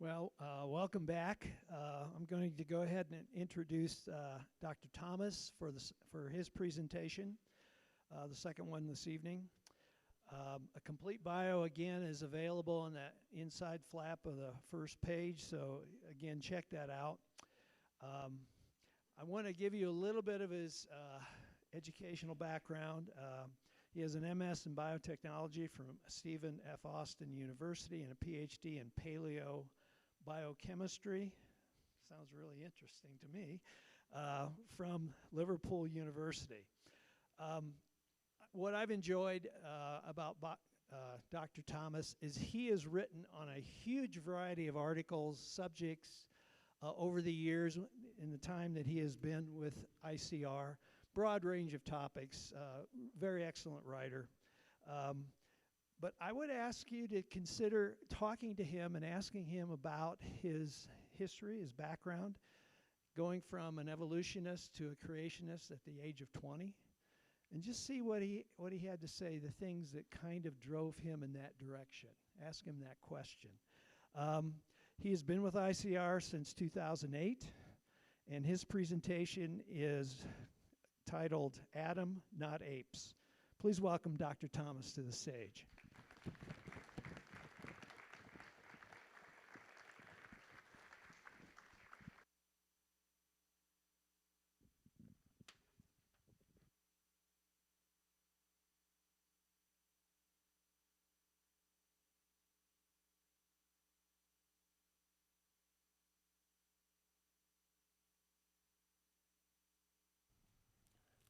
Welcome back. I'm going to go ahead and introduce Dr. Thomas for his presentation, the second one this evening. A complete bio, again, is available on that inside flap of the first page, so again, check that out. I want to give you a little bit of his educational background. He has an MS in biotechnology from Stephen F. Austin University and a PhD in biochemistry, sounds really interesting to me, from Liverpool University. What I've enjoyed about Dr. Thomas is he has written on a huge variety of articles, subjects, over the years in the time that he has been with ICR, broad range of topics, very excellent writer. But I would ask you to consider talking to him and asking him about his history, his background, going from an evolutionist to a creationist at the age of 20, and just see what he had to say, the things that kind of drove him in that direction. Ask him that question. He has been with ICR since 2008, and his presentation is titled Adam, Not Apes. Please welcome Dr. Thomas to the stage.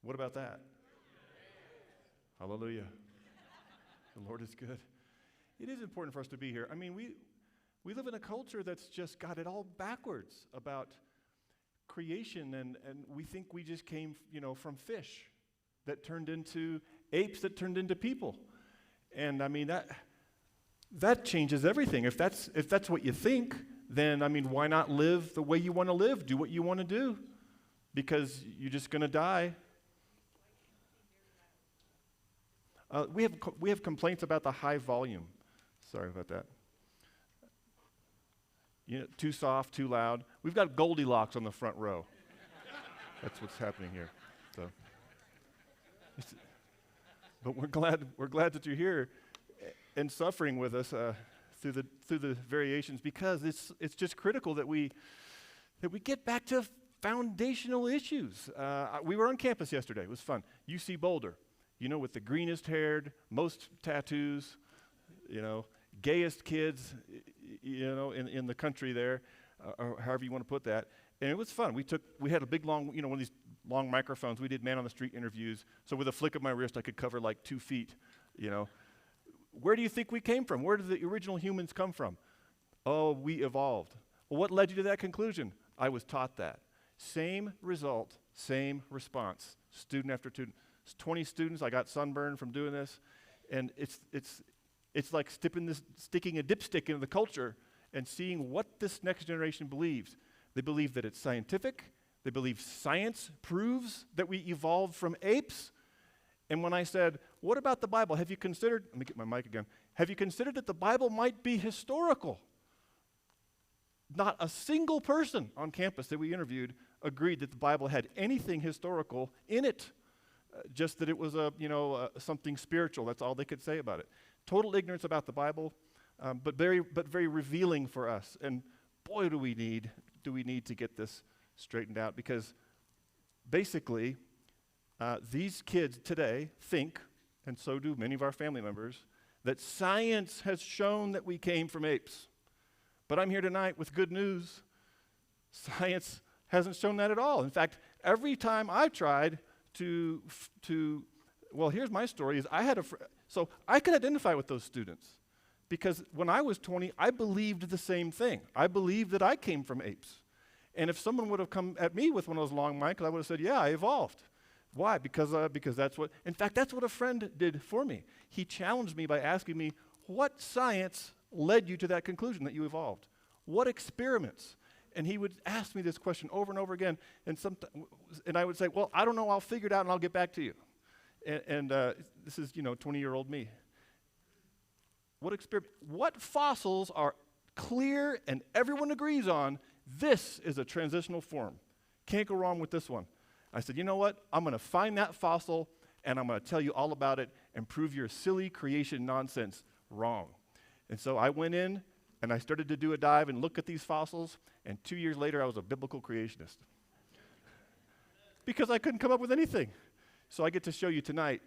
What about that? Hallelujah. The Lord is good. It is important for us to be here. I mean, we live in a culture that's just got it all backwards about creation, and we think we just came, from fish that turned into apes that turned into people. And I mean, that changes everything. If that's what you think, then I mean, why not live the way you want to live? Do what you want to do, because you're just going to die. We have complaints about the high volume. Sorry about that. Too soft, too loud. We've got Goldilocks on the front row. That's what's happening here. So, but we're glad that you're here and suffering with us through the variations, because it's just critical that we get back to foundational issues. We were on campus yesterday. It was fun. UC Boulder. With the greenest haired, most tattoos, gayest kids, in the country there, or however you want to put that. And it was fun. We had a big long, one of these long microphones. We did man on the street interviews. So with a flick of my wrist, I could cover like 2 feet, Where do you think we came from? Where did the original humans come from? Oh, we evolved. Well, what led you to that conclusion? I was taught that. Same result, same response, student after student. 20 students, I got sunburned from doing this, and it's like sticking a dipstick into the culture and seeing what this next generation believes. They believe that it's scientific. They believe science proves that we evolved from apes. And when I said, what about the Bible? Have you considered, let me get my mic again, have you considered that the Bible might be historical? Not a single person on campus that we interviewed agreed that the Bible had anything historical in it. Just that it was something spiritual. That's all they could say about it. Total ignorance about the Bible, but very revealing for us. And boy, do we need to get this straightened out, because basically these kids today think, and so do many of our family members, that science has shown that we came from apes. But I'm here tonight with good news. Science hasn't shown that at all. In fact, every time I've tried well, here's my story, is so I could identify with those students, because when I was 20, I believed the same thing. I believed that I came from apes. And if someone would have come at me with one of those long mics, I would have said, yeah, I evolved. Why? Because that's what a friend did for me. He challenged me by asking me, what science led you to that conclusion that you evolved? What experiments? And he would ask me this question over and over again, and I would say, well, I don't know, I'll figure it out and I'll get back to you. And this is, 20-year-old me. What fossils are clear and everyone agrees on, this is a transitional form. Can't go wrong with this one. I said, you know what? I'm going to find that fossil, and I'm going to tell you all about it and prove your silly creation nonsense wrong. And so I went in, and I started to do a dive and look at these fossils, and 2 years later, I was a biblical creationist. Because I couldn't come up with anything. So I get to show you tonight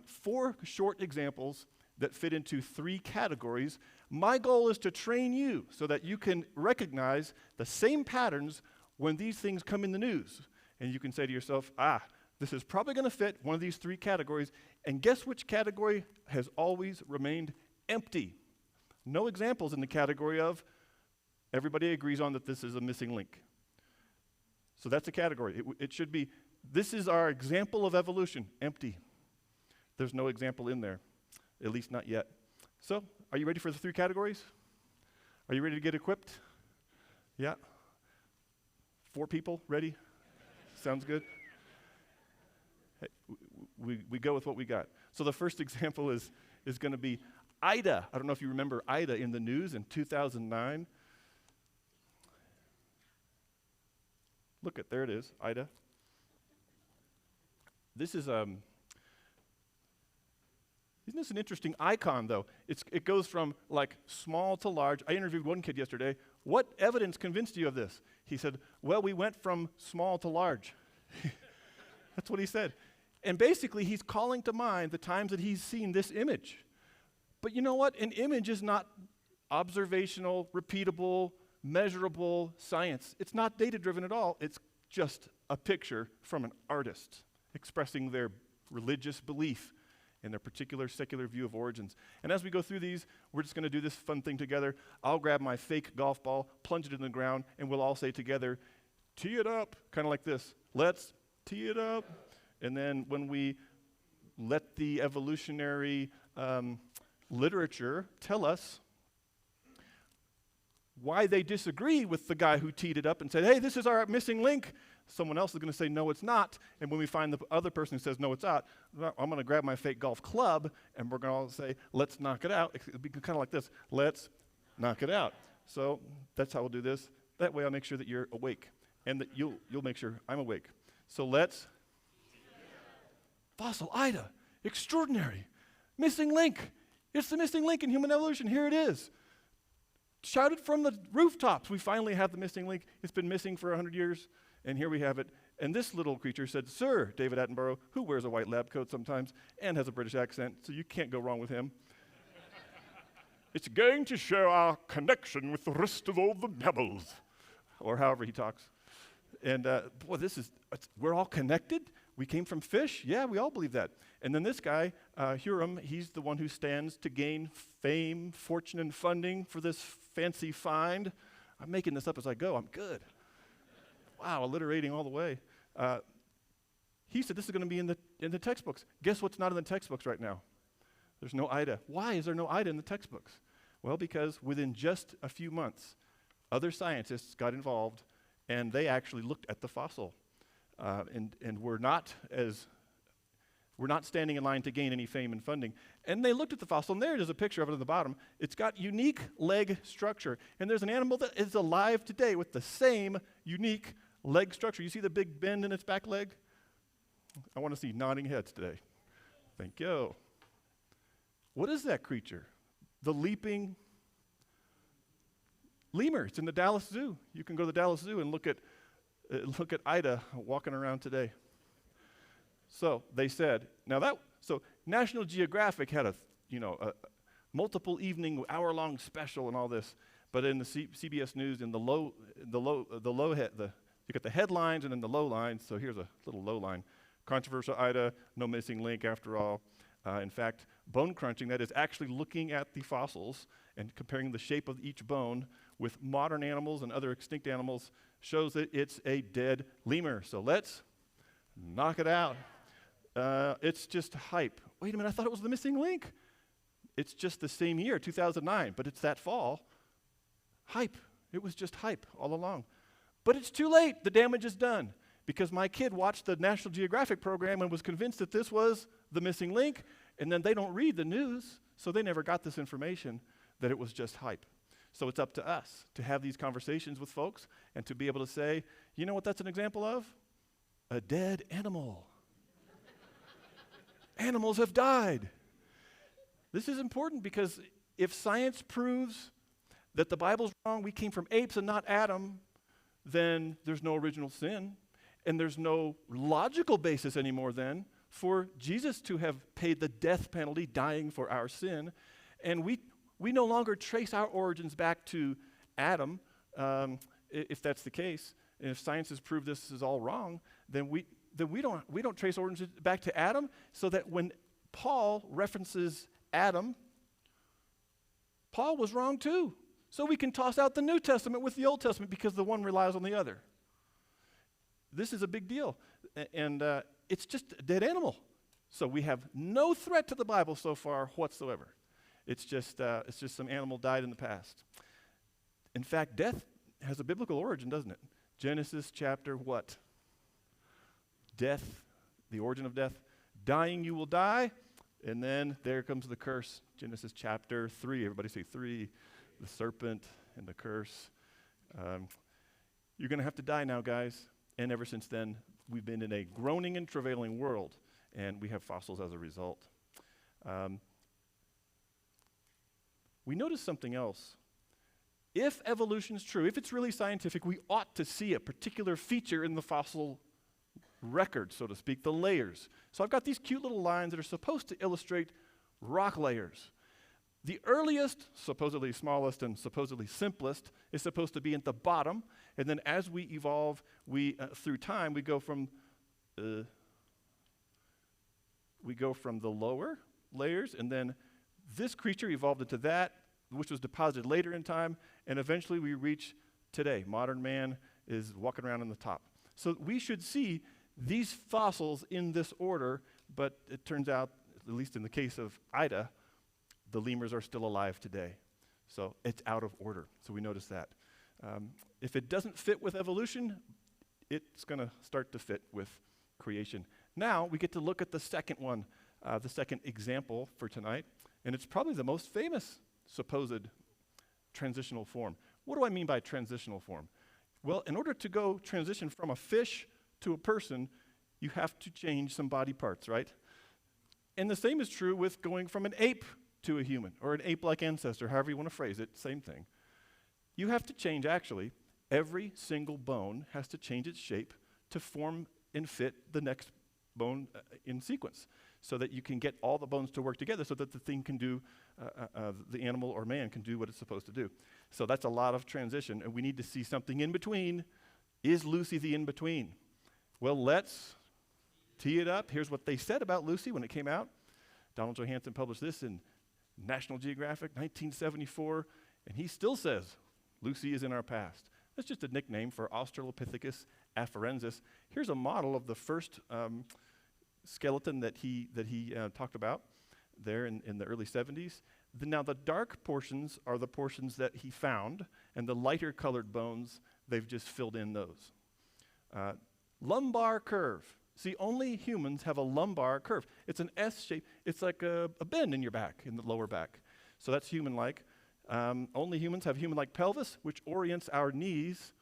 4 short examples that fit into 3 categories. My goal is to train you so that you can recognize the same patterns when these things come in the news. And you can say to yourself, this is probably going to fit one of these 3 categories. And guess which category has always remained empty? No examples in the category of everybody agrees on that this is a missing link. So that's a category. It should be, this is our example of evolution, empty. There's no example in there, at least not yet. So, are you ready for the 3 categories? Are you ready to get equipped? Yeah? 4 people ready? Sounds good? Hey, we go with what we got. So the first example is going to be Ida. I don't know if you remember Ida in the news in 2009. Look there it is, Ida. This is, isn't this an interesting icon, though? It goes from, like, small to large. I interviewed one kid yesterday. What evidence convinced you of this? He said, well, we went from small to large. That's what he said. And basically, he's calling to mind the times that he's seen this image. But you know what? An image is not observational, repeatable, measurable science. It's not data-driven at all. It's just a picture from an artist expressing their religious belief in their particular secular view of origins. And as we go through these, we're just going to do this fun thing together. I'll grab my fake golf ball, plunge it in the ground, and we'll all say together, tee it up, kind of like this. Let's tee it up. And then when we let the evolutionary literature tell us why they disagree with the guy who teed it up and said, hey, this is our missing link, someone else is going to say, no, it's not. And when we find the other person who says, no, it's not, I'm going to grab my fake golf club, and we're going to say, let's knock it out. It'll be kind of like this. Let's knock it out. So that's how we'll do this. That way I'll make sure that you're awake, and that you'll make sure I'm awake. So let's. Fossil Ida. Extraordinary. Missing link. It's the missing link in human evolution. Here it is. Shouted from the rooftops. We finally have the missing link. It's been missing for 100 years, and here we have it. And this little creature said, Sir David Attenborough, who wears a white lab coat sometimes and has a British accent, so you can't go wrong with him. It's going to show our connection with the rest of all the mammals, or however he talks. And boy, we're all connected. We came from fish. Yeah, we all believe that. And then this guy, Huram, he's the one who stands to gain fame, fortune, and funding for this fancy find. I'm making this up as I go. I'm good. Wow, alliterating all the way. He said this is going to be in the textbooks. Guess what's not in the textbooks right now? There's no Ida. Why is there no Ida in the textbooks? Well, because within just a few months, other scientists got involved, and they actually looked at the fossil. And we're not standing in line to gain any fame and funding. And they looked at the fossil, and there it is, a picture of it at the bottom. It's got unique leg structure. And there's an animal that is alive today with the same unique leg structure. You see the big bend in its back leg? I want to see nodding heads today. Thank you. What is that creature? The leaping lemur. It's in the Dallas Zoo. You can go to the Dallas Zoo and look at Ida walking around today. So they said, so National Geographic had a multiple evening, hour-long special and all this, but in the CBS News, in you got the headlines and then the low lines. So here's a little low line: controversial Ida, no missing link after all. In fact, bone crunching, that is actually looking at the fossils and comparing the shape of each bone with modern animals and other extinct animals, shows that it's a dead lemur. So let's knock it out. It's just hype. Wait a minute, I thought it was the missing link. It's just the same year, 2009, but it's that fall. Hype. It was just hype all along. But it's too late. The damage is done, because my kid watched the National Geographic program and was convinced that this was the missing link, and then they don't read the news, so they never got this information that it was just hype. So it's up to us to have these conversations with folks and to be able to say, you know what that's an example of? A dead animal. Animals have died. This is important because if science proves that the Bible's wrong, we came from apes and not Adam, then there's no original sin, and there's no logical basis anymore then for Jesus to have paid the death penalty, dying for our sin. And we no longer trace our origins back to Adam, if that's the case. And if science has proved this is all wrong, then we don't trace origins back to Adam, so that when Paul references Adam, Paul was wrong too. So we can toss out the New Testament with the Old Testament because the one relies on the other. This is a big deal. And it's just a dead animal. So we have no threat to the Bible so far whatsoever. It's just some animal died in the past. In fact, death has a biblical origin, doesn't it? Genesis chapter what? Death, the origin of death. Dying you will die. And then there comes the curse. Genesis chapter 3. Everybody say 3. The serpent and the curse. You're going to have to die now, guys. And ever since then, we've been in a groaning and travailing world. And we have fossils as a result. We notice something else. If evolution is true, if it's really scientific, we ought to see a particular feature in the fossil record, so to speak, the layers. So I've got these cute little lines that are supposed to illustrate rock layers. The earliest, supposedly smallest, and supposedly simplest is supposed to be at the bottom, and then as we evolve, through time, we go from the lower layers, and then this creature evolved into that, which was deposited later in time, and eventually we reach today. Modern man is walking around on the top. So we should see these fossils in this order, but it turns out, at least in the case of Ida, the lemurs are still alive today. So it's out of order. So we notice that. If it doesn't fit with evolution, it's going to start to fit with creation. Now we get to look at the second one, the second example for tonight, and it's probably the most famous supposed transitional form. What do I mean by transitional form? Well, in order to go transition from a fish to a person, you have to change some body parts, right? And the same is true with going from an ape to a human, or an ape-like ancestor, however you want to phrase it, same thing. You have to change, actually, every single bone has to change its shape to form and fit the next bone in sequence, so that you can get all the bones to work together so that the thing can do, the animal or man can do what it's supposed to do. So that's a lot of transition, and we need to see something in between. Is Lucy the in-between? Well, let's tee it up. Here's what they said about Lucy when it came out. Donald Johanson published this in National Geographic, 1974, and he still says, Lucy is in our past. That's just a nickname for Australopithecus afarensis. Here's a model of the first skeleton that he talked about there in the early 70s. Now the dark portions are the portions that he found, and the lighter colored bones, they've just filled in those. Lumbar curve. See, only humans have a lumbar curve. It's an S shape. It's like a bend in your back, in the lower back. So that's human-like. Only humans have human-like pelvis, which orients our knees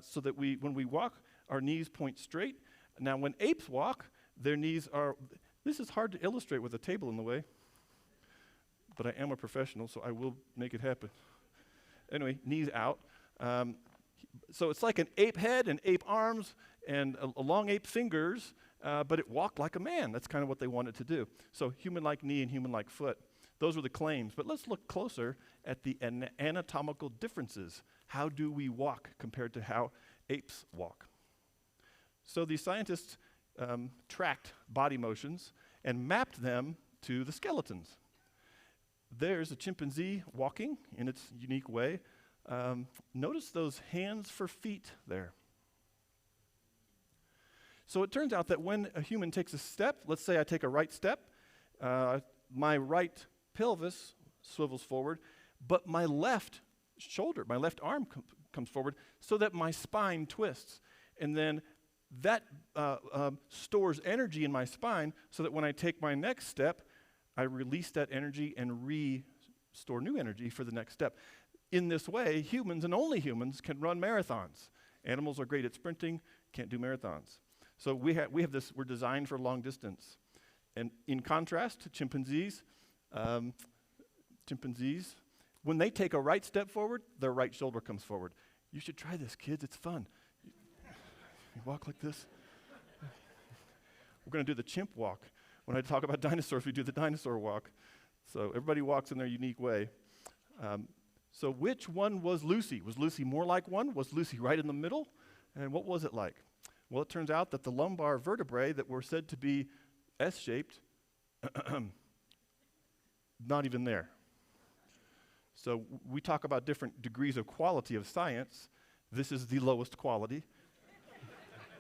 so that when we walk, our knees point straight. Now, when apes walk, their knees are, this is hard to illustrate with a table in the way, but I am a professional, so I will make it happen. Anyway, knees out. So it's like an ape head and ape arms and a long ape fingers, but it walked like a man. That's kind of what they wanted to do. So human-like knee and human-like foot. Those were the claims. But let's look closer at the anatomical differences. How do we walk compared to how apes walk? So these scientists tracked body motions and mapped them to the skeletons. There's a chimpanzee walking in its unique way. Notice those hands for feet there. So it turns out that when a human takes a step, let's say I take a right step, my right pelvis swivels forward, but my left shoulder, my left arm comes forward so that my spine twists. And then that stores energy in my spine so that when I take my next step, I release that energy and store new energy for the next step. In this way, humans and only humans can run marathons. Animals are great at sprinting, can't do marathons. So we have this, we're designed for long distance. And in contrast to chimpanzees, when they take a right step forward, their right shoulder comes forward. You should try this, kids, it's fun. You walk like this. We're going to do the chimp walk. When I talk about dinosaurs, we do the dinosaur walk. So everybody walks in their unique way. So which one was Lucy? Was Lucy more like one? Was Lucy right in the middle? And what was it like? Well, it turns out that the lumbar vertebrae that were said to be S-shaped, not even there. So we talk about different degrees of quality of science. This is the lowest quality.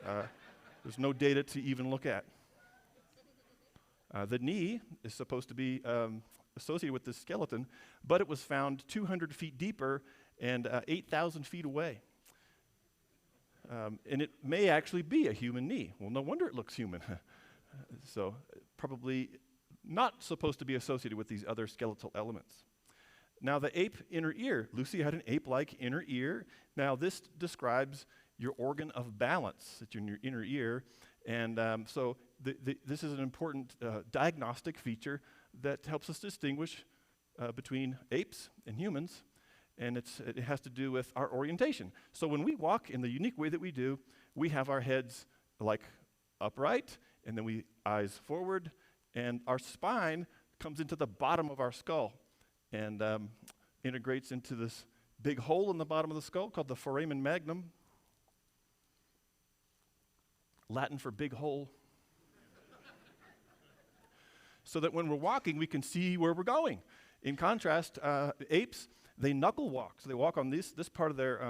There's no data to even look at. The knee is supposed to be associated with this skeleton, but it was found 200 feet deeper and 8,000 feet away. And it may actually be a human knee. Well, no wonder it looks human. So probably not supposed to be associated with these other skeletal elements. Now the ape inner ear. Lucy had an ape-like inner ear. Now this describes your organ of balance. It's in your inner ear. And so this is an important diagnostic feature that helps us distinguish between apes and humans, and it has to do with our orientation. So when we walk in the unique way that we do, we have our heads like upright, and then we eyes forward, and our spine comes into the bottom of our skull and integrates into this big hole in the bottom of the skull called the foramen magnum, Latin for big hole. So that when we're walking, we can see where we're going. In contrast, apes, they knuckle walk. So they walk on this part of their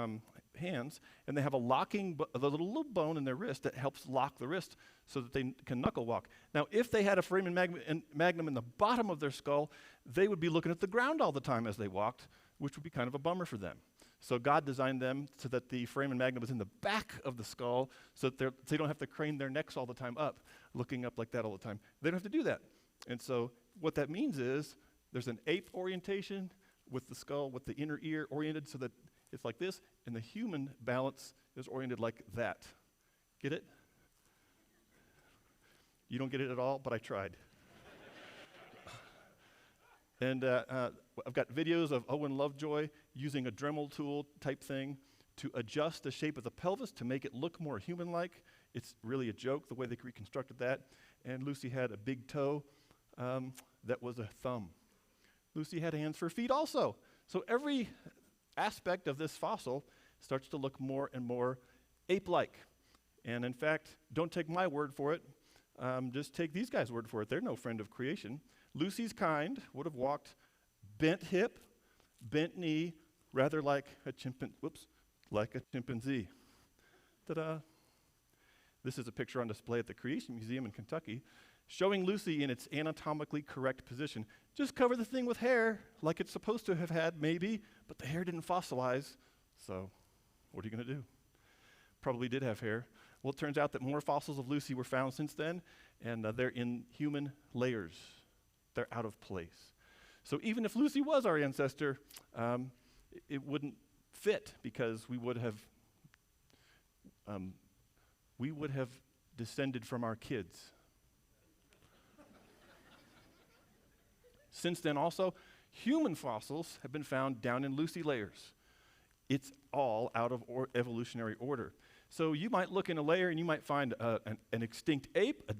hands, and they have a locking, the little bone in their wrist that helps lock the wrist so that they can knuckle walk. Now, if they had a foramen magnum in the bottom of their skull, they would be looking at the ground all the time as they walked, which would be kind of a bummer for them. So God designed them so that the foramen magnum was in the back of the skull so that they don't have to crane their necks all the time up, looking up like that all the time. They don't have to do that. And so what that means is there's an ape orientation with the skull, with the inner ear oriented so that it's like this, and the human balance is oriented like that. Get it? You don't get it at all, but I tried. And I've got videos of Owen Lovejoy using a Dremel tool type thing to adjust the shape of the pelvis to make it look more human-like. It's really a joke, the way they reconstructed that. And Lucy had a big toe that was a thumb. Lucy had hands for feet also. So every aspect of this fossil starts to look more and more ape-like. And in fact, don't take my word for it. Just take these guys' word for it. They're no friend of creation. Lucy's kind would have walked bent hip, bent knee, rather like a chimpanzee. Ta-da. This is a picture on display at the Creation Museum in Kentucky, showing Lucy in its anatomically correct position. Just cover the thing with hair, like it's supposed to have had, maybe, but the hair didn't fossilize, so what are you going to do? Probably did have hair. Well, it turns out that more fossils of Lucy were found since then, and they're in human layers. They're out of place. So even if Lucy was our ancestor, it wouldn't fit because we would have descended from our kids. Since then also, human fossils have been found down in Lucy layers. It's all out of evolutionary order. So you might look in a layer and you might find an extinct ape.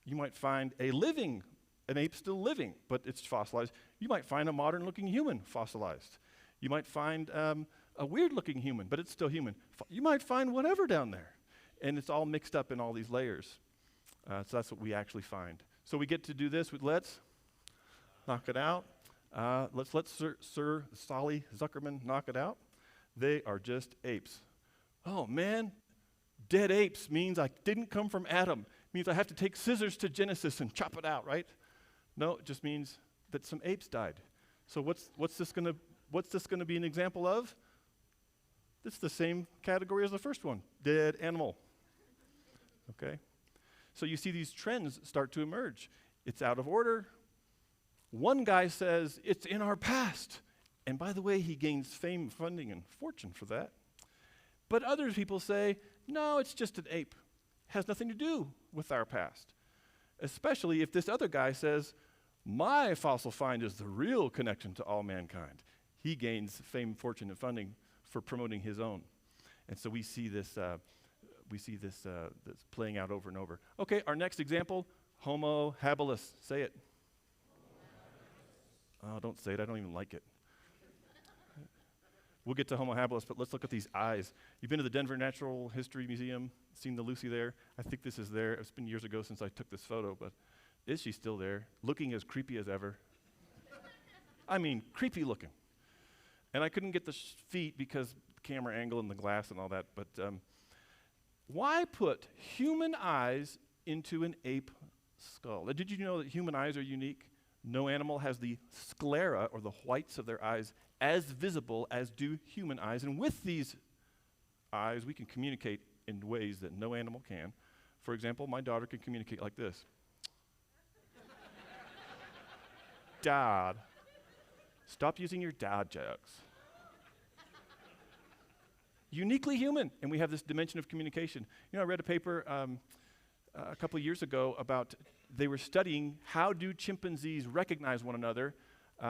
You might find an ape still living, but it's fossilized. You might find a modern-looking human fossilized. You might find a weird-looking human, but it's still human. You might find whatever down there, and it's all mixed up in all these layers. So that's what we actually find. So we get to do this with let's knock it out. Let's let Sir Solly Zuckerman knock it out. They are just apes. Oh, man, dead apes means I didn't come from Adam. Means I have to take scissors to Genesis and chop it out, right? No, it just means that some apes died. So what's this gonna be an example of? It's the same category as the first one, dead animal. Okay? So you see these trends start to emerge. It's out of order, One guy says, it's in our past. And by the way, he gains fame, funding, and fortune for that. But other people say, no, it's just an ape. Has nothing to do with our past. Especially if this other guy says, my fossil find is the real connection to all mankind. He gains fame, fortune, and funding for promoting his own. And so we see this this playing out over and over. Okay, our next example, Homo habilis. Say it. Oh, don't say it. I don't even like it. We'll get to Homo habilis, but let's look at these eyes. You've been to the Denver Natural History Museum, seen the Lucy there? I think this is there. It's been years ago since I took this photo, but is she still there? Looking as creepy as ever. I mean, creepy looking. And I couldn't get the feet because camera angle and the glass and all that, but why put human eyes into an ape skull? Did you know that human eyes are unique? No animal has the sclera, or the whites of their eyes, as visible as do human eyes. And with these eyes, we can communicate in ways that no animal can. For example, my daughter can communicate like this. Dad, stop using your dad jokes. Uniquely human, and we have this dimension of communication. You know, I read a paper a couple of years ago about they were studying how do chimpanzees recognize one another,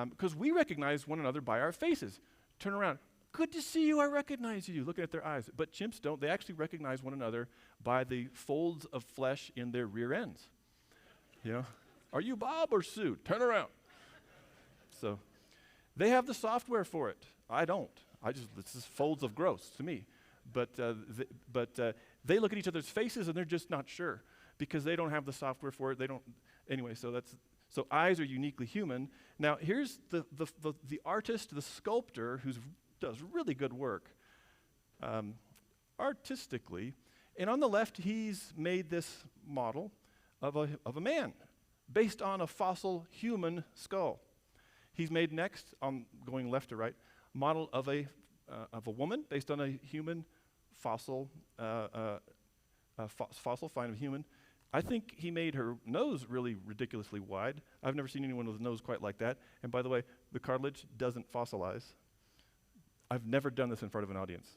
because we recognize one another by our faces. Turn around. Good to see you, I recognize you, looking at their eyes. But chimps don't. They actually recognize one another by the folds of flesh in their rear ends. You know, are you Bob or Sue? Turn around. So they have the software for it. I don't. It's just folds of gross to me. But they look at each other's faces and they're just not sure because they don't have the software for it. They don't. Anyway, so eyes are uniquely human. Now here's the artist, the sculptor, who does really good work artistically. And on the left, he's made this model of a man based on a fossil human skull. He's made next, going left to right, model of a woman based on a human fossil find of human. I think he made her nose really ridiculously wide. I've never seen anyone with a nose quite like that. And by the way, the cartilage doesn't fossilize. I've never done this in front of an audience.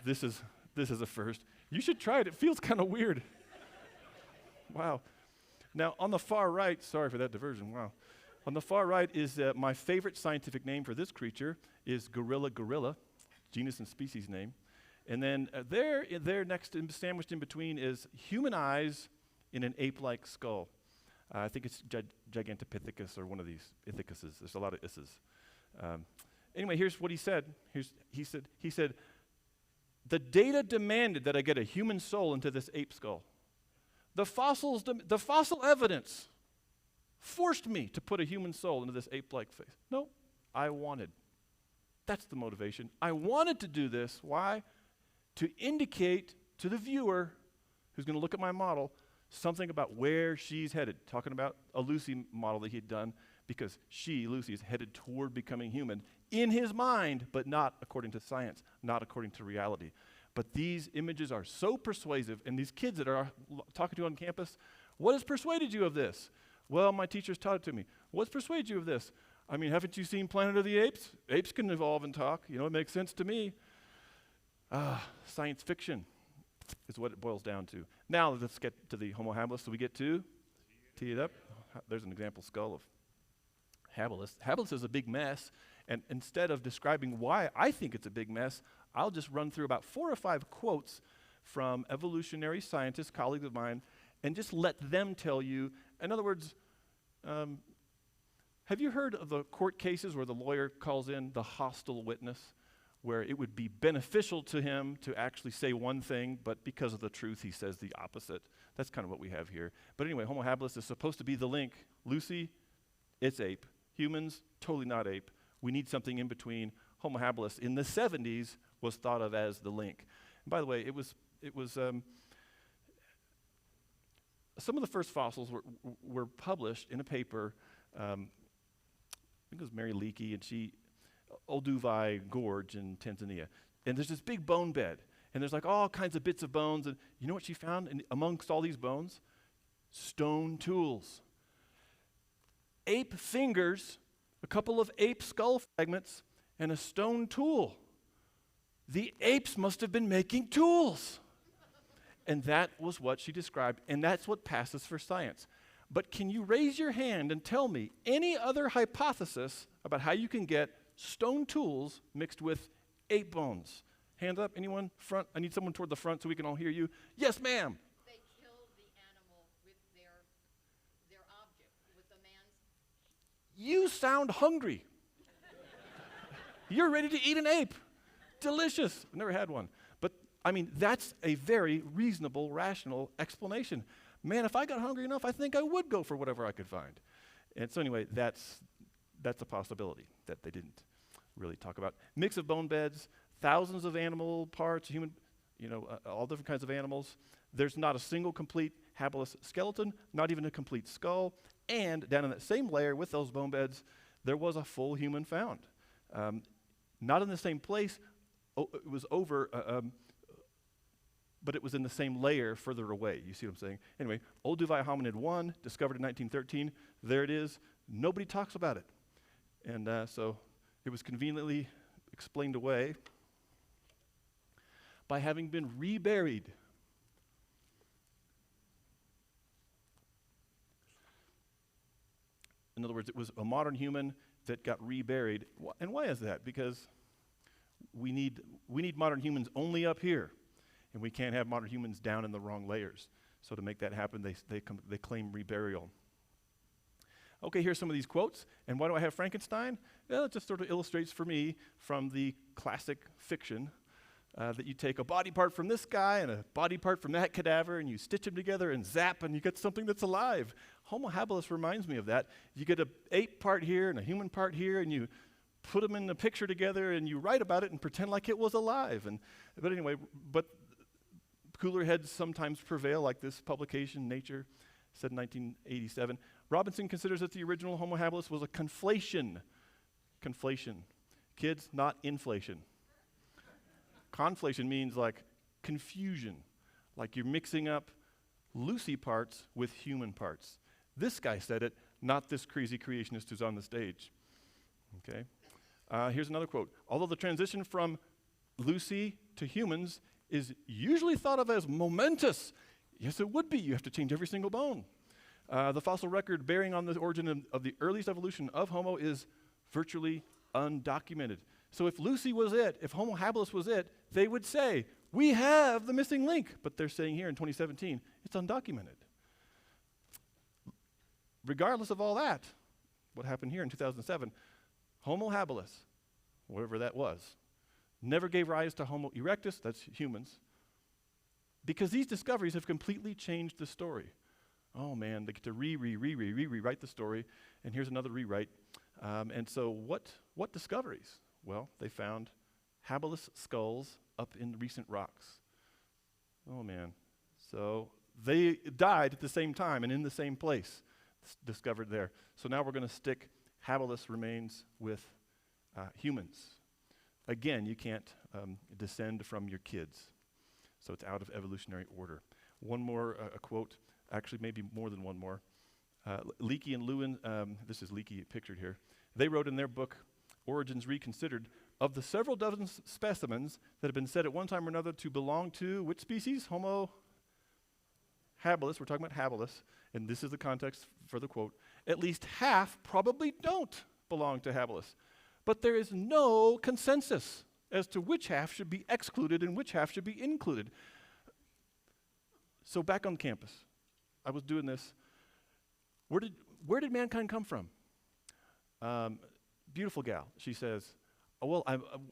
This is a first. You should try it. It feels kind of weird. Wow. Now, on the far right, sorry for that diversion, wow. On the far right is my favorite scientific name for this creature is gorilla, genus and species name. And then there next, sandwiched in between, is human eyes in an ape-like skull. I think it's Gigantopithecus or one of these ithacuses. There's a lot of isses. Anyway, here's what he said. He said, the data demanded that I get a human soul into this ape skull. The fossil evidence forced me to put a human soul into this ape-like face. No, I wanted. That's the motivation. I wanted to do this. Why? To indicate to the viewer who's going to look at my model something about where she's headed. Talking about a Lucy model that he'd done, because Lucy, is headed toward becoming human in his mind, but not according to science, not according to reality. But these images are so persuasive, and these kids that are talking to you on campus, what has persuaded you of this? Well, my teachers taught it to me. What's persuaded you of this? I mean, haven't you seen Planet of the Apes? Apes can evolve and talk. You know, it makes sense to me. Science fiction is what it boils down to. Now let's get to the Homo habilis. So we get to tee it up. There's an example skull of habilis. Habilis is a big mess, and instead of describing why I think it's a big mess, I'll just run through about 4 or 5 quotes from evolutionary scientists, colleagues of mine, and just let them tell you. In other words, have you heard of the court cases where the lawyer calls in the hostile witness, where it would be beneficial to him to actually say one thing, but because of the truth, he says the opposite? That's kind of what we have here. But anyway, Homo habilis is supposed to be the link. Lucy, it's ape. Humans, totally not ape. We need something in between. Homo habilis in the 70s was thought of as the link. And by the way, it was some of the first fossils were published in a paper. I think it was Mary Leakey, and Olduvai Gorge in Tanzania. And there's this big bone bed, and there's like all kinds of bits of bones. And you know what she found amongst all these bones? Stone tools. ape fingers, a couple of ape skull fragments, and a stone tool. The apes must have been making tools. And that was what she described, and that's what passes for science. But can you raise your hand and tell me any other hypothesis about how you can get stone tools mixed with ape bones? Hand up, anyone? Front? I need someone toward the front so we can all hear you. Yes, ma'am. They killed the animal with their object, with the man's. You sound hungry. You're ready to eat an ape. Delicious. I've never had one. But, I mean, that's a very reasonable, rational explanation. Man, if I got hungry enough, I think I would go for whatever I could find. And so anyway, that's a possibility that they didn't really talk about. Mix of bone beds, thousands of animal parts, human, all different kinds of animals. There's not a single complete habilis skeleton, not even a complete skull. And down in that same layer with those bone beds, there was a full human found. Not in the same place. It was over, but it was in the same layer further away. You see what I'm saying? Anyway, Olduvai hominid 1, discovered in 1913. There it is. Nobody talks about it. And so it was conveniently explained away by having been reburied. In other words, it was a modern human that got reburied. And why is that? Because we need modern humans only up here, and we can't have modern humans down in the wrong layers. So to make that happen, they claim reburial. Okay, here's some of these quotes. And why do I have Frankenstein? Well, it just sort of illustrates for me from the classic fiction that you take a body part from this guy and a body part from that cadaver, and you stitch them together and zap, and you get something that's alive. Homo habilis reminds me of that. You get an ape part here and a human part here, and you put them in a picture together, and you write about it and pretend like it was alive. But anyway, cooler heads sometimes prevail, like this publication, Nature, said in 1987. Robinson considers that the original Homo habilis was a conflation. Conflation. Kids, not inflation. Conflation means like confusion, like you're mixing up Lucy parts with human parts. This guy said it, not this crazy creationist who's on the stage. Okay. Here's another quote. Although the transition from Lucy to humans is usually thought of as momentous, yes, it would be. You have to change every single bone. The fossil record bearing on the origin of the earliest evolution of Homo is virtually undocumented. So if Lucy was it, if Homo habilis was it, they would say, we have the missing link. But they're saying here in 2017, it's undocumented. Regardless of all that, what happened here in 2007, Homo habilis, whatever that was, never gave rise to Homo erectus, that's humans, because these discoveries have completely changed the story. Oh man, they get to rewrite the story, and here's another rewrite. And so what discoveries? Well, they found habilis skulls up in recent rocks. Oh man. So they died at the same time and in the same place, discovered there. So now we're going to stick habilis remains with humans. Again, you can't descend from your kids. So it's out of evolutionary order. One more a quote, actually maybe more than one more. Leakey and Lewin, this is Leakey pictured here, they wrote in their book, Origins Reconsidered, of the several dozen specimens that have been said at one time or another to belong to which species? Homo habilis, we're talking about habilis, and this is the context for the quote, at least half probably don't belong to habilis. But there is no consensus as to which half should be excluded and which half should be included. So back on campus, I was doing this. Where did mankind come from? Beautiful gal. She says, oh, well,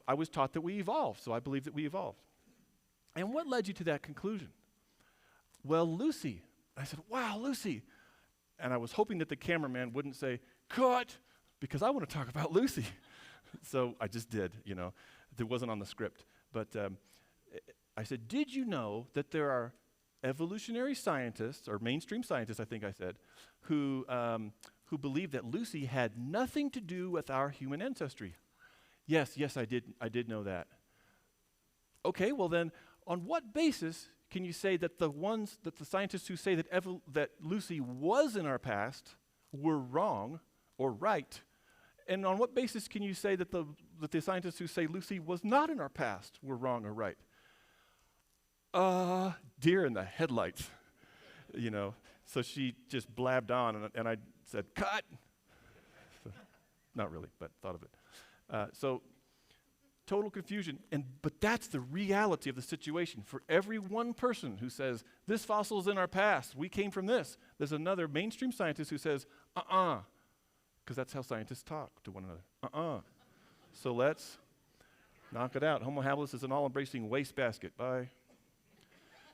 I was taught that we evolved, so I believe that we evolved. And what led you to that conclusion? Well, Lucy. I said, wow, Lucy. And I was hoping that the cameraman wouldn't say, cut, because I want to talk about Lucy. So I just did, It wasn't on the script. But I said, did you know that there are evolutionary scientists, or mainstream scientists, I think I said, who believe that Lucy had nothing to do with our human ancestry? Yes, I did know that. Okay, well then, on what basis can you say that the scientists who say that Lucy was in our past were wrong or right? And on what basis can you say that the scientists who say Lucy was not in our past were wrong or right? Deer in the headlights, you know. So she just blabbed on, and I said, cut. So, not really, but thought of it. So total confusion. But that's the reality of the situation. For every one person who says, this fossil is in our past, we came from this, there's another mainstream scientist who says, because that's how scientists talk to one another. So let's knock it out. Homo habilis is an all-embracing wastebasket. Bye.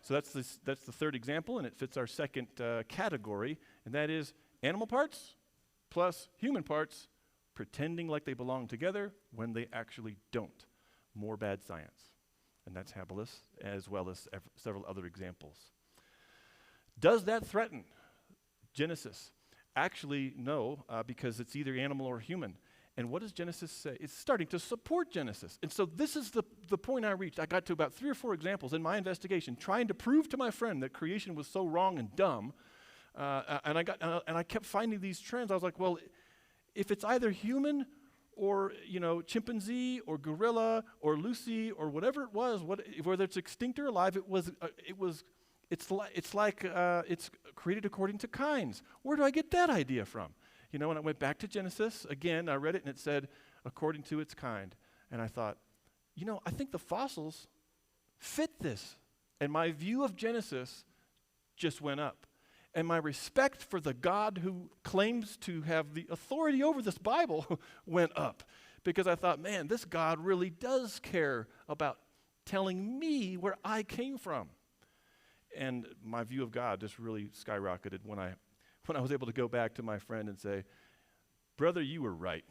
So that's the third example, and it fits our second category, and that is animal parts plus human parts pretending like they belong together when they actually don't. More bad science. And that's habilis, as well as several other examples. Does that threaten Genesis? Actually, no, because it's either animal or human. And what does Genesis say? It's starting to support Genesis. And so this is the point I reached. I got to about 3 or 4 examples in my investigation, trying to prove to my friend that creation was so wrong and dumb. And I kept finding these trends. I was like, well, if it's either human or chimpanzee or gorilla or Lucy or whatever it was, whether it's extinct or alive, it's created according to kinds. Where do I get that idea from? When I went back to Genesis, again, I read it and it said, according to its kind. And I thought, I think the fossils fit this. And my view of Genesis just went up. And my respect for the God who claims to have the authority over this Bible went up. Because I thought, man, this God really does care about telling me where I came from. And my view of God just really skyrocketed when I was able to go back to my friend and say, brother, you were right.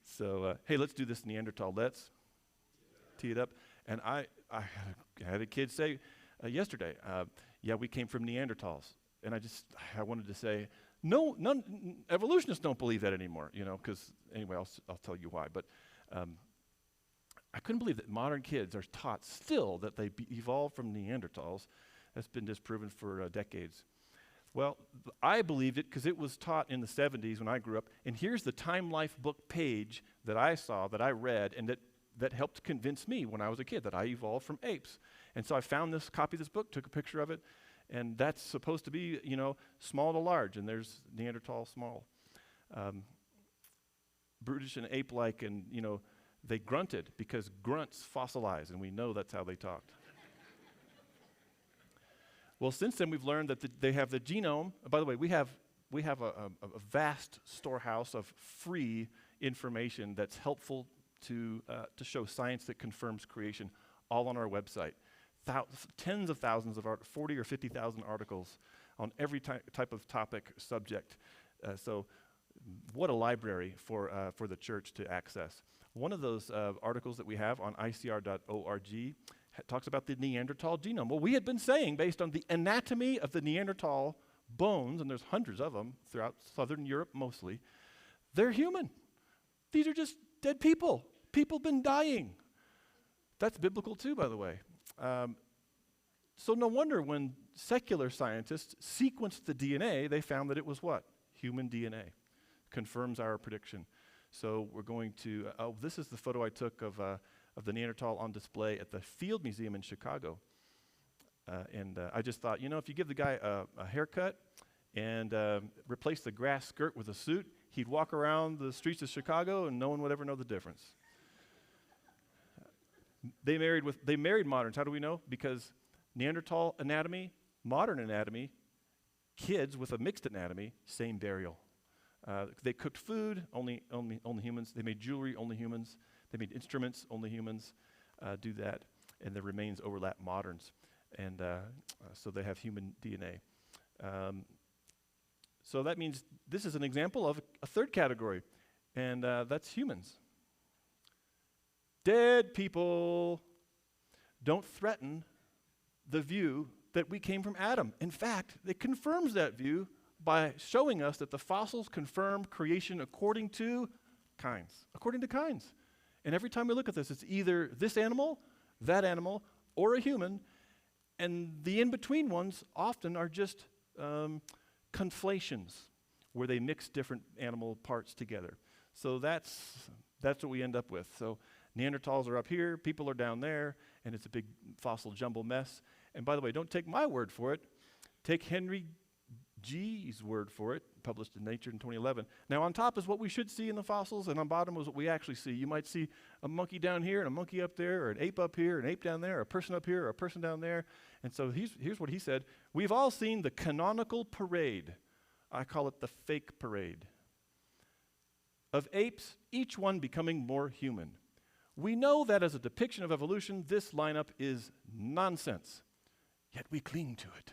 So, hey, let's do this Neanderthal. Let's tee it up. And I had a kid say yesterday, yeah, we came from Neanderthals. And I wanted to say, no, evolutionists don't believe that anymore, because anyway, I'll tell you why. But I couldn't believe that modern kids are taught still that they evolved from Neanderthals. That's been disproven for decades. Well, I believed it because it was taught in the 70s when I grew up. And here's the Time Life book page that I saw, that I read, and that helped convince me when I was a kid that I evolved from apes. And so I found this copy of this book, took a picture of it, and that's supposed to be, small to large, and there's Neanderthal small. Brutish and ape-like, and, they grunted because grunts fossilize, and we know that's how they talked. Well, since then, we've learned that they have the genome. By the way, we have a vast storehouse of free information that's helpful to show science that confirms creation, all on our website. Tens of thousands of 40 or 50,000 articles on every type of topic, subject. So what a library for the church to access. One of those articles that we have on icr.org talks about the Neanderthal genome. Well, we had been saying, based on the anatomy of the Neanderthal bones, and there's hundreds of them throughout southern Europe mostly, they're human. These are just dead people. People been dying. That's biblical too, by the way. So no wonder when secular scientists sequenced the DNA, they found that it was what? Human DNA. Confirms our prediction. So we're going to, this is the photo I took of the Neanderthal on display at the Field Museum in Chicago. And I just thought, if you give the guy a haircut and replace the grass skirt with a suit, he'd walk around the streets of Chicago and no one would ever know the difference. They married moderns. How do we know? Because Neanderthal anatomy, modern anatomy, kids with a mixed anatomy, same burial. They cooked food, only humans. They made jewelry, only humans. They made instruments, only humans do that. And the remains overlap moderns. And so they have human DNA. So that means this is an example of a third category, and that's humans. Dead people don't threaten the view that we came from Adam. In fact, it confirms that view by showing us that the fossils confirm creation according to kinds. According to kinds. And every time we look at this, it's either this animal, that animal, or a human, and the in-between ones often are just conflations where they mix different animal parts together. So that's what we end up with. So Neanderthals are up here, people are down there, and it's a big fossil jumble mess. And by the way, don't take my word for it. Take Henry G's word for it, published in Nature in 2011. Now, on top is what we should see in the fossils, and on bottom is what we actually see. You might see a monkey down here and a monkey up there, or an ape up here, an ape down there, or a person up here, or a person down there. And so here's what he said. We've all seen the canonical parade. I call it the fake parade. Of apes, each one becoming more human. We know that as a depiction of evolution, this lineup is nonsense. Yet we cling to it.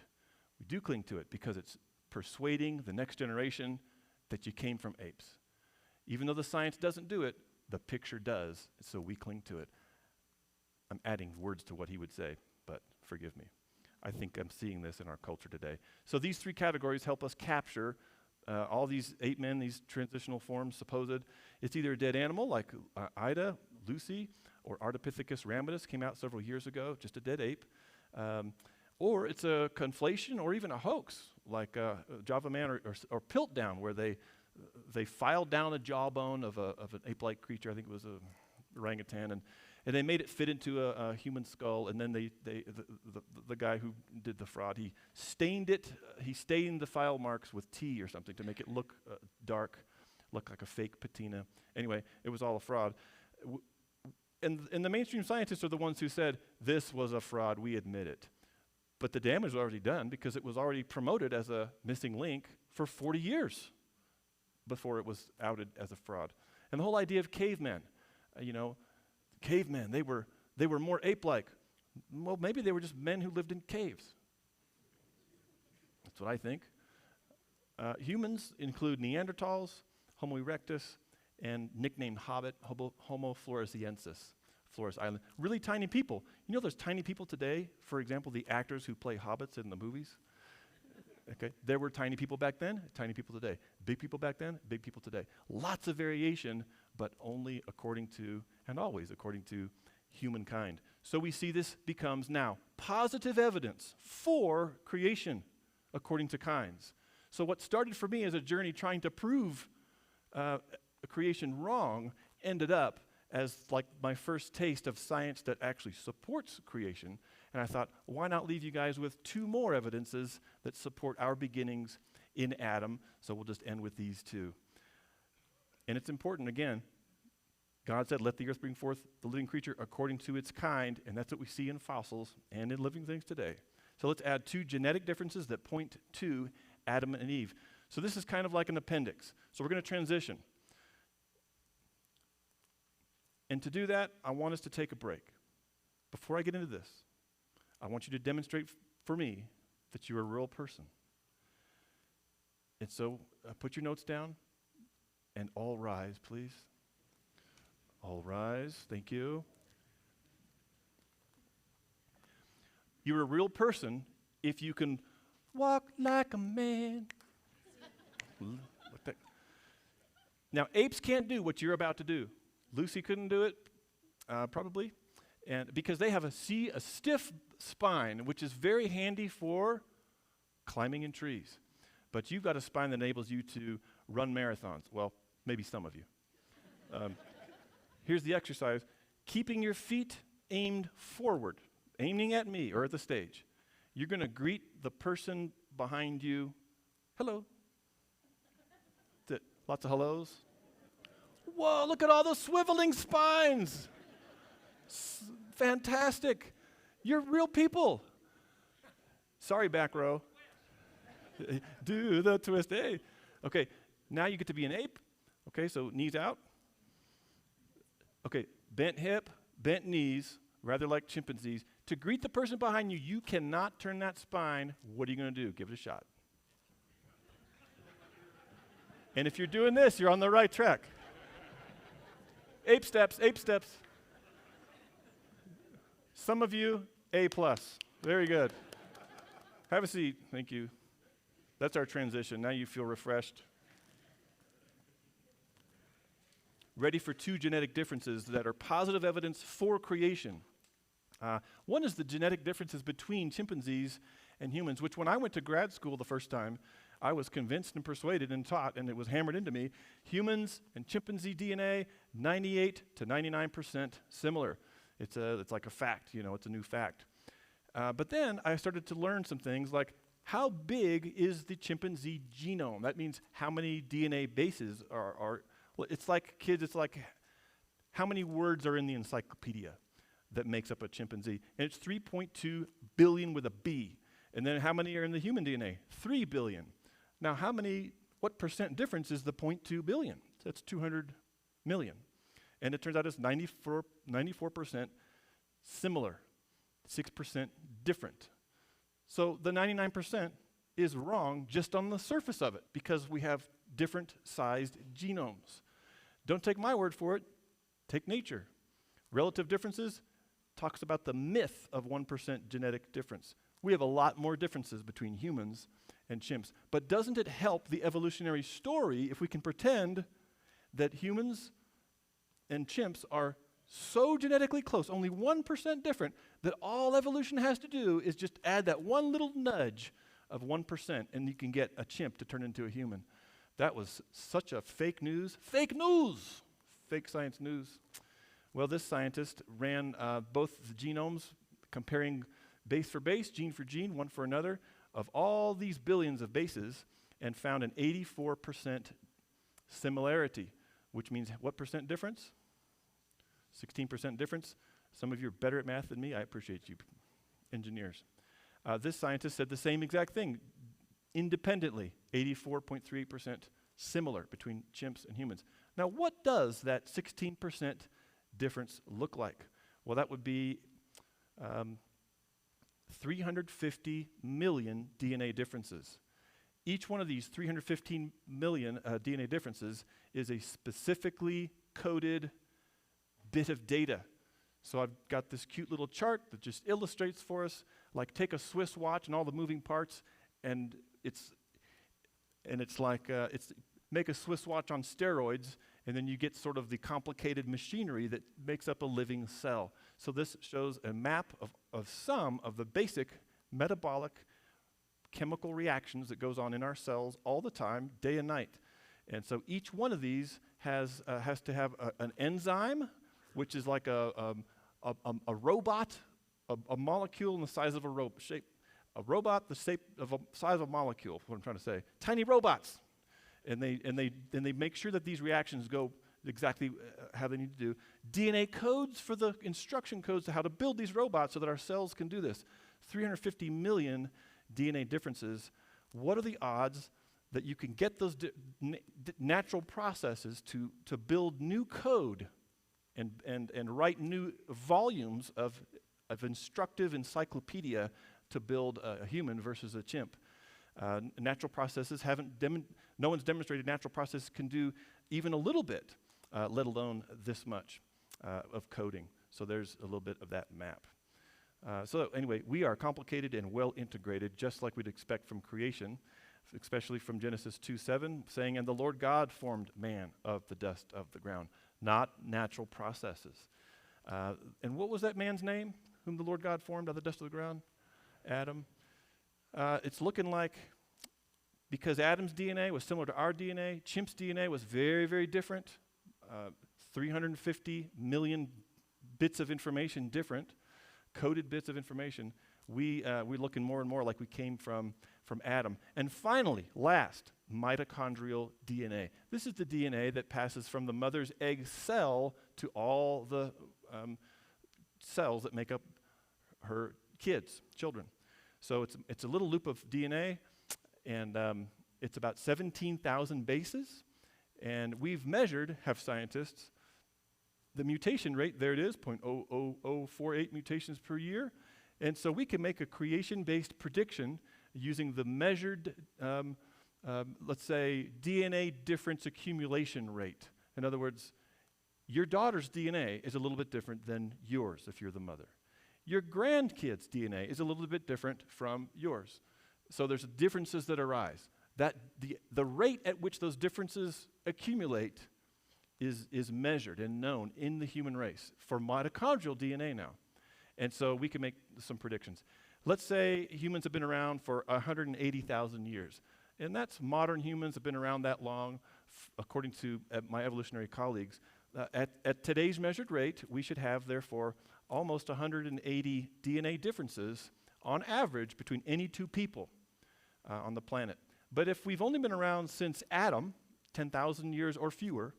We do cling to it because it's persuading the next generation that you came from apes. Even though the science doesn't do it, the picture does, so we cling to it. I'm adding words to what he would say, but forgive me. I think I'm seeing this in our culture today. So these three categories help us capture all these ape men, these transitional forms, supposed. It's either a dead animal like Ida, Lucy, or Ardipithecus ramidus came out several years ago, just a dead ape. Or it's a conflation or even a hoax, like Java Man or Piltdown, where they filed down a jawbone of an ape-like creature. I think it was a orangutan, and they made it fit into a human skull. And then the guy who did the fraud, he stained the file marks with tea or something to make it look dark, look like a fake patina. Anyway, it was all a fraud. And the mainstream scientists are the ones who said, this was a fraud, we admit it. But the damage was already done because it was already promoted as a missing link for 40 years before it was outed as a fraud. And the whole idea of cavemen, cavemen, they were more ape-like. Well, maybe they were just men who lived in caves. That's what I think. Humans include Neanderthals, Homo erectus, and nicknamed Hobbit, Homo floresiensis. Flores Island. Really tiny people. You know there's tiny people today, for example, the actors who play hobbits in the movies? Okay, there were tiny people back then, tiny people today. Big people back then, big people today. Lots of variation, but only according to, and always according to, humankind. So we see this becomes now positive evidence for creation according to kinds. So what started for me as a journey trying to prove creation wrong ended up as like my first taste of science that actually supports creation. And I thought, why not leave you guys with two more evidences that support our beginnings in Adam? So we'll just end with these two. And it's important, again, God said, let the earth bring forth the living creature according to its kind, and that's what we see in fossils and in living things today. So let's add two genetic differences that point to Adam and Eve. So this is kind of like an appendix. So we're going to transition. And to do that, I want us to take a break. Before I get into this, I want you to demonstrate for me that you're a real person. And so put your notes down and all rise, please. All rise. Thank you. You're a real person if you can walk like a man. Now, apes can't do what you're about to do. Lucy couldn't do it, probably, and because they have a stiff spine, which is very handy for climbing in trees. But you've got a spine that enables you to run marathons. Well, maybe some of you. Here's the exercise. Keeping your feet aimed forward, aiming at me or at the stage. You're going to greet the person behind you. Hello. Lots of hellos. Whoa, look at all those swiveling spines. Fantastic. You're real people. Sorry, back row. Do the twist. Hey. Okay, now you get to be an ape. Okay, so knees out. Okay, bent hip, bent knees, rather like chimpanzees. To greet the person behind you, you cannot turn that spine. What are you going to do? Give it a shot. And if you're doing this, you're on the right track. Ape steps, ape steps. Some of you, A+. Very good. Have a seat. Thank you. That's our transition. Now you feel refreshed. Ready for two genetic differences that are positive evidence for creation. One is the genetic differences between chimpanzees and humans, which when I went to grad school the first time, I was convinced and persuaded and taught, and it was hammered into me, humans and chimpanzee DNA, 98 to 99% similar. It's like a fact, it's a new fact. But then I started to learn some things like, how big is the chimpanzee genome? That means how many DNA bases are well, it's like, kids, it's like how many words are in the encyclopedia that makes up a chimpanzee? And it's 3.2 billion with a B. And then how many are in the human DNA? 3 billion. Now, what percent difference is the 0.2 billion? That's 200 million. And it turns out it's 94% similar, 6% different. So the 99% is wrong just on the surface of it because we have different sized genomes. Don't take my word for it, take nature. Relative differences talks about the myth of 1% genetic difference. We have a lot more differences between humans and chimps. But doesn't it help the evolutionary story if we can pretend that humans and chimps are so genetically close, only 1% different, that all evolution has to do is just add that one little nudge of 1%, and you can get a chimp to turn into a human. That was such a fake science news. Well, this scientist ran both the genomes, comparing base for base, gene for gene, one for another, of all these billions of bases, and found an 84% similarity, which means what percent difference? 16% difference. Some of you are better at math than me. I appreciate you, engineers. This scientist said the same exact thing, independently, 84.3% similar between chimps and humans. Now, what does that 16% difference look like? Well, that would be 350 million DNA differences. Each one of these 315 million DNA differences is a specifically coded bit of data. So I've got this cute little chart that just illustrates for us, like take a Swiss watch and all the moving parts, and it's like make a Swiss watch on steroids, and then you get sort of the complicated machinery that makes up a living cell. So this shows a map of some of the basic metabolic chemical reactions that goes on in our cells all the time, day and night. And so each one of these has to have an enzyme, which is like a robot, a molecule in the size of a robot, the size of a molecule. What I'm trying to say, tiny robots, and they make sure that these reactions go exactly how they need to do. DNA codes for the instruction codes to how to build these robots so that our cells can do this. 350 million DNA differences. What are the odds that you can get those natural processes to build new code and write new volumes of instructive encyclopedia to build a human versus a chimp? Natural processes no one's demonstrated natural processes can do even a little bit, let alone this much of coding. So there's a little bit of that map. So anyway, we are complicated and well integrated, just like we'd expect from creation, especially from Genesis 2:7, saying, "And the Lord God formed man of the dust of the ground," not natural processes. And what was that man's name, whom the Lord God formed out of the dust of the ground? Adam. It's looking like, because Adam's DNA was similar to our DNA, chimp's DNA was very, very different. 350 million bits of information different, coded bits of information. We're looking more and more like we came from Adam. And finally, last, mitochondrial DNA. This is the DNA that passes from the mother's egg cell to all the cells that make up her children. So it's a little loop of DNA, and it's about 17,000 bases. And we've measured, have scientists, the mutation rate. There it is, 0.00048 mutations per year. And so we can make a creation-based prediction using the measured, let's say, DNA difference accumulation rate. In other words, your daughter's DNA is a little bit different than yours if you're the mother. Your grandkid's DNA is a little bit different from yours. So there's differences that arise. That the rate at which those differences accumulate is measured and known in the human race for mitochondrial DNA now. And so we can make some predictions. Let's say humans have been around for 180,000 years. And that's modern humans have been around that long, according to my evolutionary colleagues. At today's measured rate, we should have, therefore, almost 180 DNA differences on average between any two people on the planet. But if we've only been around since Adam, 10,000 years or fewer,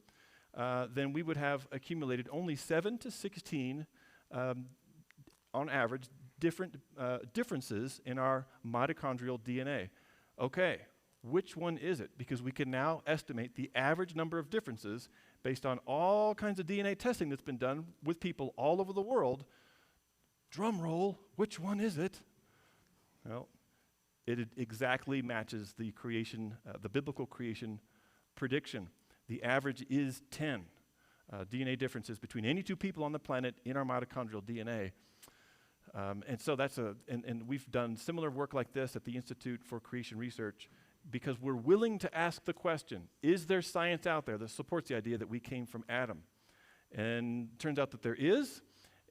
then we would have accumulated only 7 to 16, on average, differences in our mitochondrial DNA. Okay, which one is it? Because we can now estimate the average number of differences based on all kinds of DNA testing that's been done with people all over the world. Drum roll, which one is it? Well, it exactly matches the creation, the biblical creation prediction. The average is 10 DNA differences between any two people on the planet in our mitochondrial DNA. And so and we've done similar work like this at the Institute for Creation Research because we're willing to ask the question, is there science out there that supports the idea that we came from Adam? And it turns out that there is,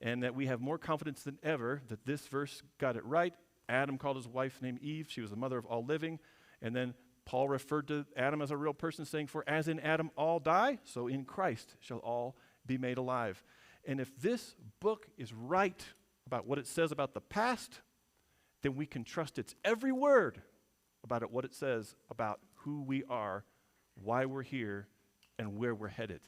and that we have more confidence than ever that this verse got it right. Adam called his wife named Eve. She was the mother of all living. And then Paul referred to Adam as a real person, saying, for as in Adam all die, so in Christ shall all be made alive. And if this book is right about what it says about the past, then we can trust its every word about what it says about who we are, why we're here, and where we're headed.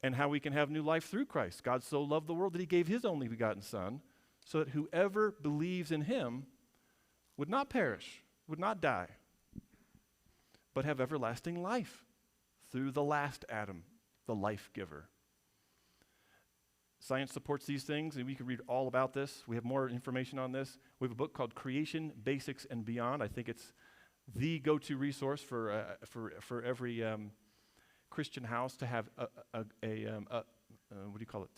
And how we can have new life through Christ. God so loved the world that he gave his only begotten Son, so that whoever believes in him would not perish, would not die, but have everlasting life through the last Adam, the life giver. Science supports these things, and we can read all about this. We have more information on this. We have a book called Creation, Basics, and Beyond. I think it's the go-to resource for every Christian house to have what do you call it?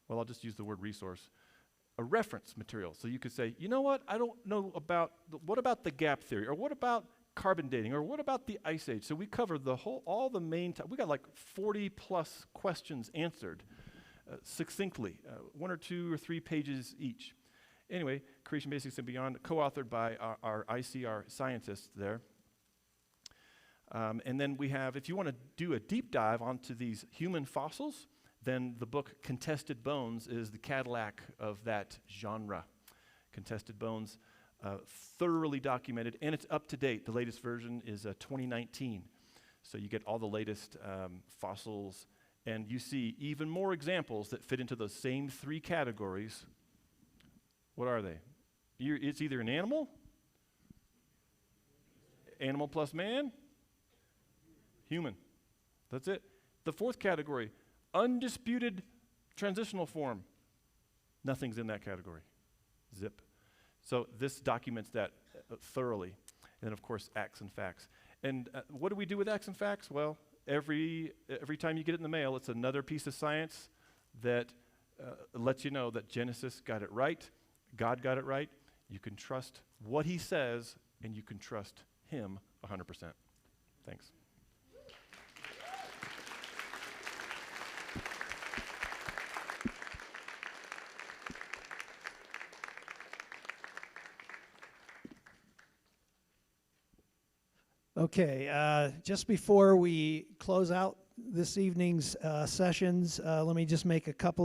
Well, I'll just use the word resource. A reference material. So you could say, you know what? I don't know about, what about the gap theory? Or what about carbon dating? Or what about the Ice Age? So we covered all the main, we got like 40 plus questions answered succinctly, 1 or 2 or 3 pages each. Anyway, Creation Basics and Beyond, co-authored by our ICR scientists there. And then we have, if you want to do a deep dive onto these human fossils, then the book Contested Bones is the Cadillac of that genre. Contested Bones, thoroughly documented, and it's up to date. The latest version is 2019. So you get all the latest fossils, and you see even more examples that fit into those same 3 categories. What are they? It's either an animal plus man, human. That's it. The 4th category, undisputed transitional form. Nothing's in that category. Zip. So this documents that thoroughly. And then, of course, Acts and Facts. And what do we do with Acts and Facts? Well, every time you get it in the mail, it's another piece of science that lets you know that Genesis got it right, God got it right. You can trust what he says, and you can trust him 100%. Thanks. Okay, just before we close out this evening's sessions, let me just make a couple